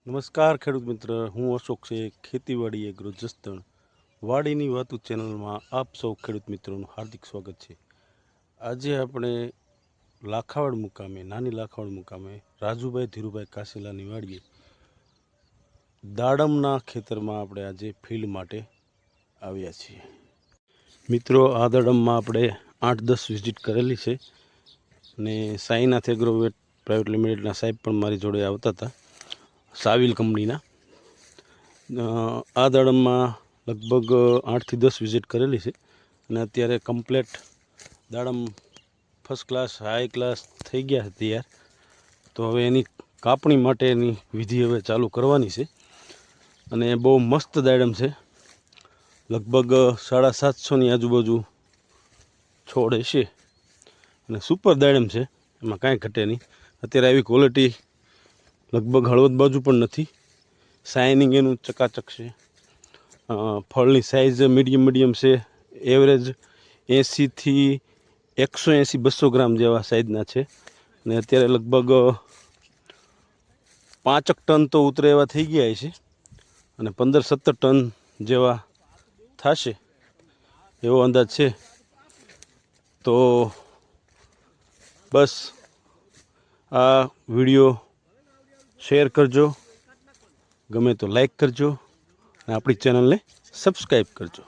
નમસ્કાર ખેડૂત મિત્ર, હું અશોક છે. ખેતીવાડી એગ્રો જસદણ વાડીની વાતો ચેનલમાં આપ સૌ ખેડૂત મિત્રોનું હાર્દિક સ્વાગત છે. આજે આપણે લાખાવડ મુકામે, નાની લાખાવડ મુકામે રાજુભાઈ ધીરુભાઈ કાસેલાની વાડીએ દાડમના ખેતરમાં આપણે આજે ફિલ્ડ માટે આવ્યા છીએ. મિત્રો, આ દાડમમાં આપણે 8-10 વિઝિટ કરેલી છે અને સાઈનાથ એગ્રોવેટ પ્રાઇવેટ લિમિટેડના સાહેબ પણ મારી જોડે આવતા હતા, સાવિલ કંપનીના. આ દાડમમાં લગભગ 8 થી 10 વિઝિટ કરેલી છે અને અત્યારે કમ્પ્લેટ દાડમ ફર્સ્ટ ક્લાસ હાઈ ક્લાસ થઈ ગયા છે તૈયાર. તો હવે એની કાપણી માટેની વિધિ હવે ચાલુ કરવાની છે અને બહુ મસ્ત દાડમ છે. લગભગ 750ની આજુબાજુ છોડ હશે અને સુપર દાડમ છે, એમાં કાંઈ ઘટે નહીં. અત્યારે આવી ક્વોલિટી લગભગ હળવદ બાજુ પણ નથી. શાઇનિંગ એનું ચકાચક છે. ફળની સાઇઝ મીડિયમ છે. એવરેજ 80 થી 180-200 ગ્રામ જેવા સાઇઝના છે અને અત્યારે લગભગ 5 ટન તો ઉતરે એવા થઈ ગયા છે અને 15-17 ટન જેવા થશે એવો અંદાજ છે. તો બસ આ વિડીયો શેર કરજો, ગમે તો લાઈક કરજો અને આપણી ચેનલને સબસ્ક્રાઈબ કરજો.